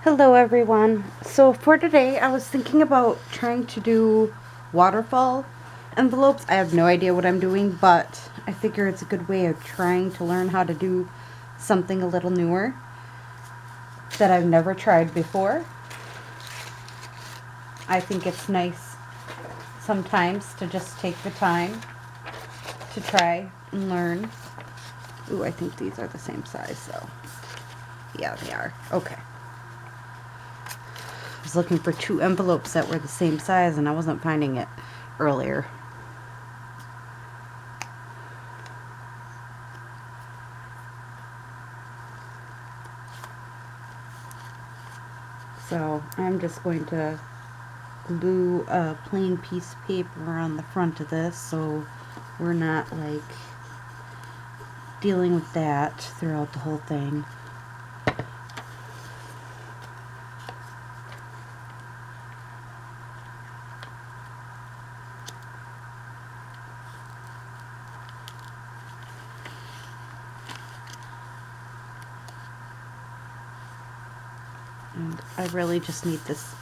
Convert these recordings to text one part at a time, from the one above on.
Hello everyone. So for today I was thinking about trying to do waterfall envelopes. I have no idea what I'm doing, but I figure it's a good way of trying to learn how to do something a little newer that I've never tried before. I think it's nice sometimes to just take the time to try and learn. Ooh, I think these are the same size, so yeah, they are. Okay. I was looking for two envelopes that were the same size and I wasn't finding it earlier. So I'm just going to glue a plain piece of paper on the front of this so we're not like dealing with that throughout the whole thing. And I really just need this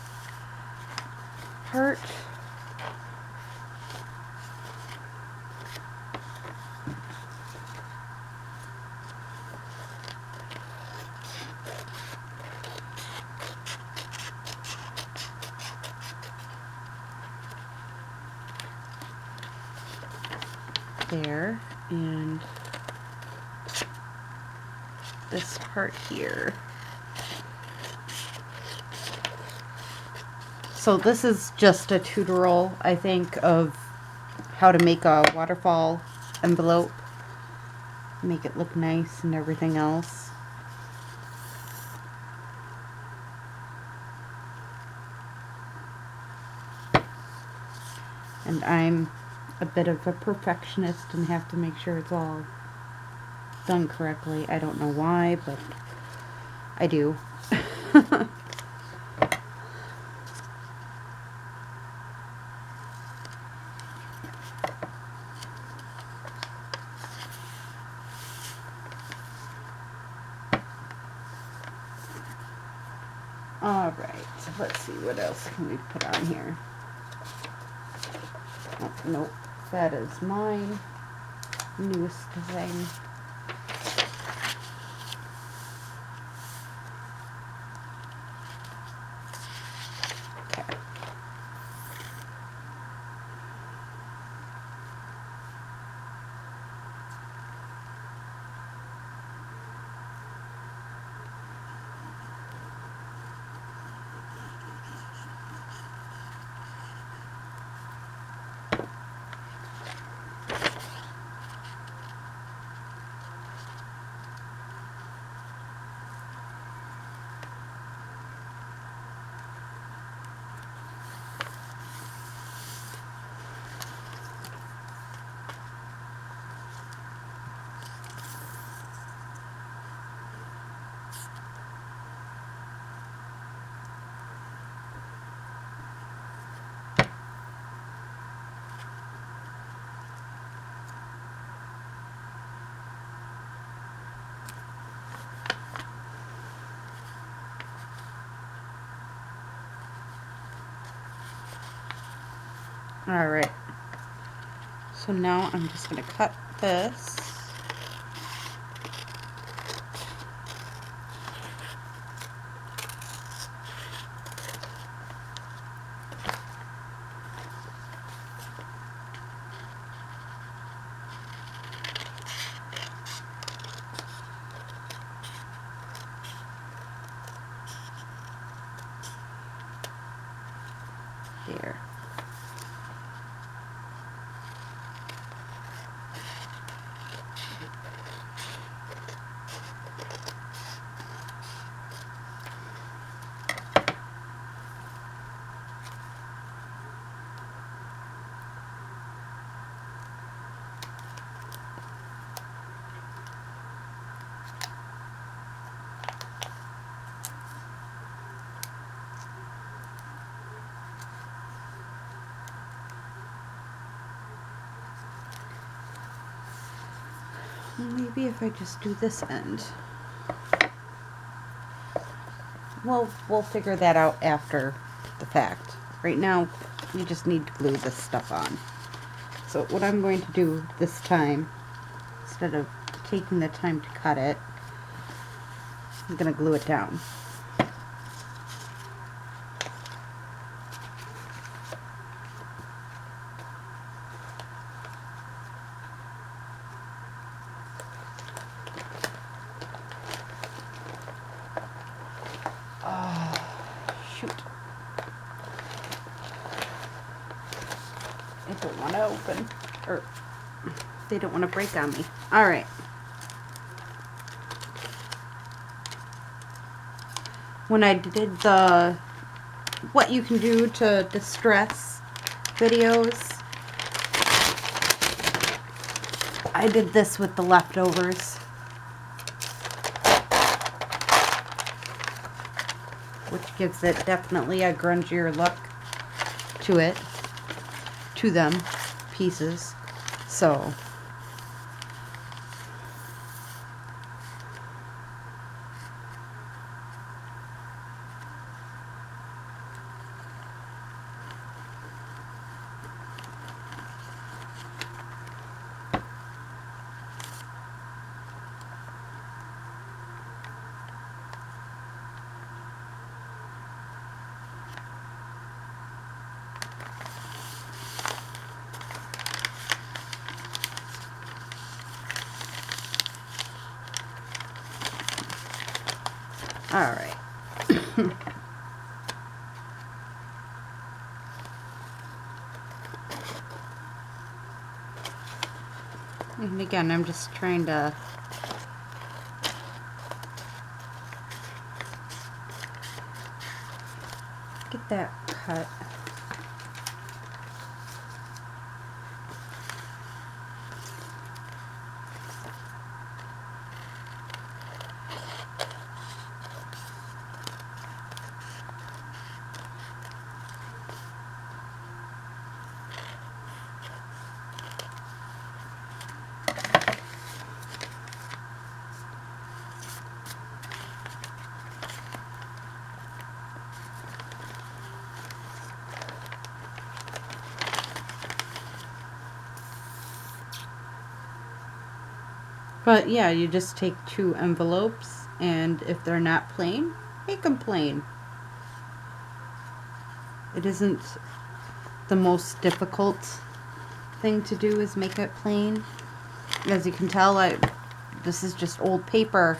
part. There, and this part here. So this is just a tutorial, I think, of how to make a waterfall envelope. Make it look nice and everything else. And I'm a bit of a perfectionist and have to make sure it's all done correctly. I don't know why, but I do. Alright, so let's see, what else can we put on here? Oh, nope, that is my newest thing. Okay. Alright, so now I'm just going to cut this. There. Maybe if I just do this end. we'll figure that out after the fact. Right now, we just need to glue this stuff on. So what I'm going to do this time, instead of taking the time to cut it, I'm going to glue it down. Shoot. I don't want to open, or they don't want to break on me. All right. When I did the what you can do to distress videos, I did this with the leftovers, which gives it definitely a grungier look to it, to them pieces. So all right. And again, I'm just trying to get that cut. But yeah, you just take 2 envelopes, and if they're not plain, make them plain. It isn't the most difficult thing to do is make it plain. As you can tell, this is just old paper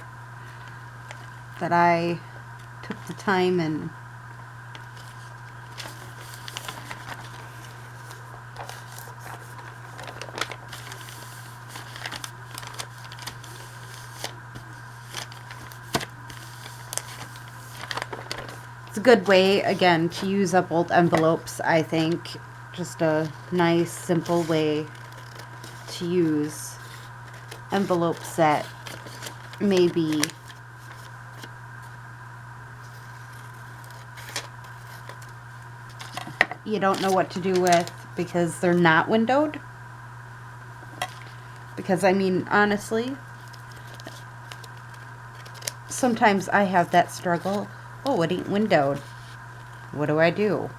that I took the time and it's a good way, again, to use up old envelopes, I think. Just a nice, simple way to use envelopes that maybe you don't know what to do with because they're not windowed. Because, I mean, honestly, sometimes I have that struggle. Oh, it ain't windowed. What do I do?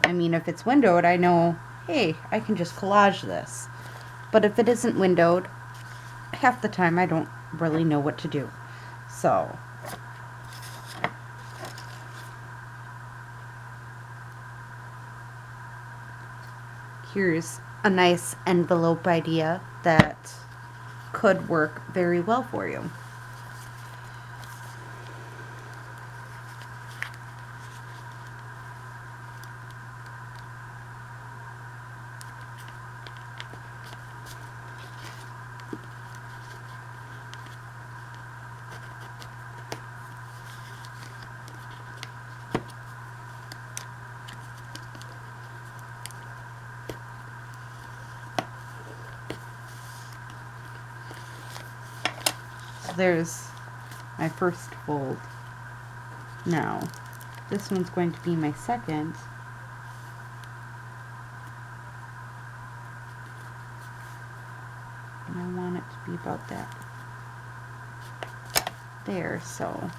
I mean, if it's windowed, I know, hey, I can just collage this. But if it isn't windowed, half the time I don't really know what to do. So here's a nice envelope idea that could work very well for you. There's my first fold. Now, this one's going to be my second. And I want it to be about that there, so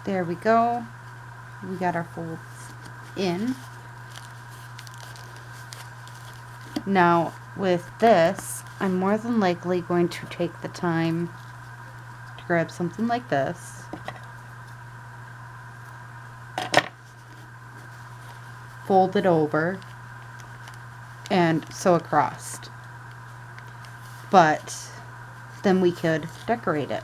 There we go. We got our folds in. Now with this, I'm more than likely going to take the time to grab something like this, fold it over, and sew across. But then we could decorate it.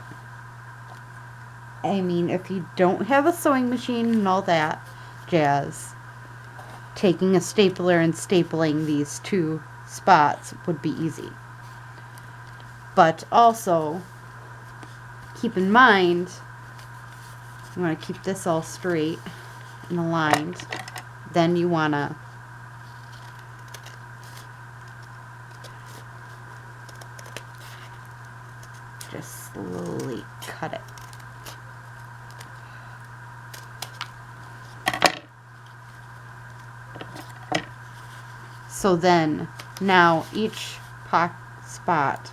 I mean, if you don't have a sewing machine and all that jazz, taking a stapler and stapling these two spots would be easy. But also, keep in mind, you want to keep this all straight and aligned. Then you want to just slowly cut it. So then, now each spot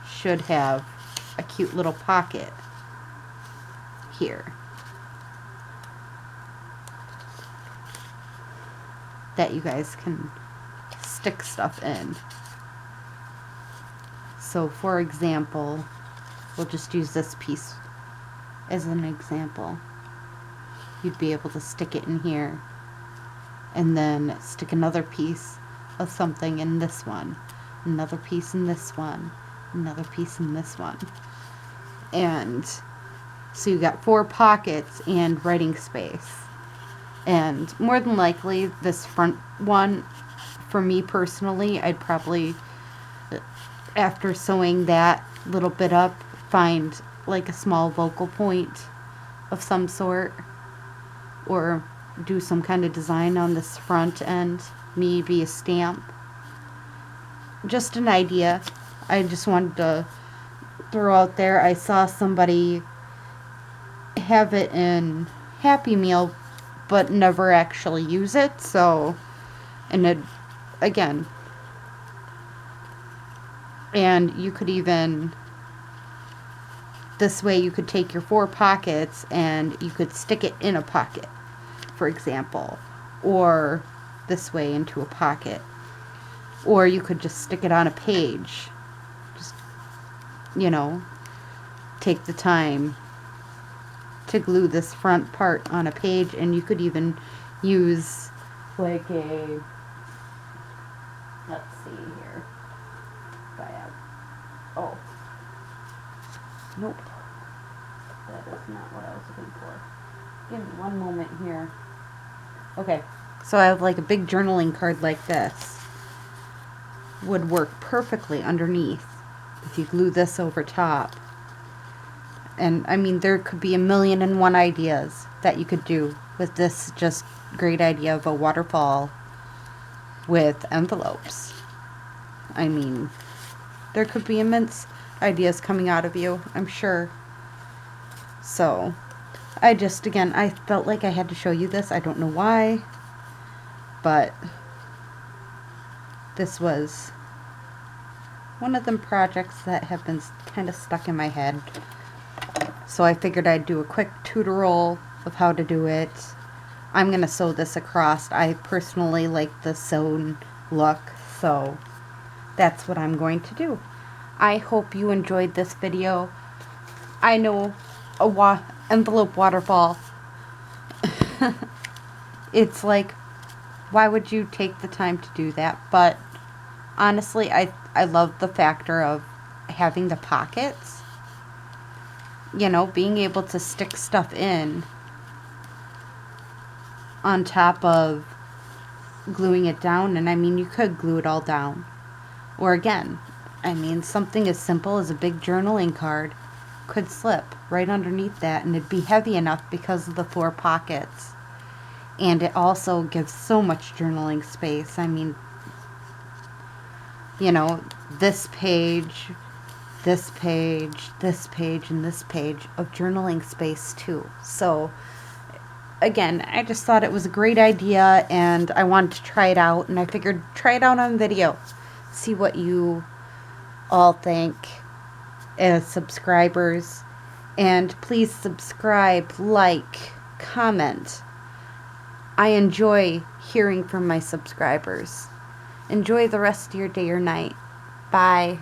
should have a cute little pocket here that you guys can stick stuff in. So for example, we'll just use this piece as an example. You'd be able to stick it in here, and then stick another piece of something in this one, another piece in this one, another piece in this one. And so you got 4 pockets and writing space. And more than likely, this front one, for me personally, I'd probably, after sewing that little bit up, find like a small vocal point of some sort, or do some kind of design on this front end, maybe a stamp. Just an idea I just wanted to throw out there. I saw somebody have it in Happy Meal but never actually use it, so, and it, again, and you could even, this way you could take your 4 pockets and you could stick it in a pocket, for example, or this way into a pocket, or you could just stick it on a page. Just, you know, take the time to glue this front part on a page, and you could even use like a, let's see here, if I have, oh, nope, that is not what I was looking for. Give me one moment here. Okay, so I have like a big journaling card like this. Would work perfectly underneath if you glue this over top. And I mean, there could be a million and one ideas that you could do with this just great idea of a waterfall with envelopes. I mean, there could be immense ideas coming out of you, I'm sure. So, I just, again, I felt like I had to show you this. I don't know why, but this was one of them projects that have been kind of stuck in my head. So I figured I'd do a quick tutorial of how to do it. I'm going to sew this across. I personally like the sewn look, so that's what I'm going to do. I hope you enjoyed this video. I know a envelope waterfall. It's like, why would you take the time to do that? But honestly, I love the factor of having the pockets. You know, being able to stick stuff in on top of gluing it down. And I mean, you could glue it all down. Or again, I mean, something as simple as a big journaling card could slip right underneath that, and it'd be heavy enough because of the 4 pockets. And it also gives so much journaling space. I mean, you know, this page, this page, this page, and this page of journaling space too. So again, I just thought it was a great idea, and I wanted to try it out, and I figured try it out on video, see what you all think as subscribers, And please subscribe, like, comment. I enjoy hearing from my subscribers. Enjoy the rest of your day or night. Bye.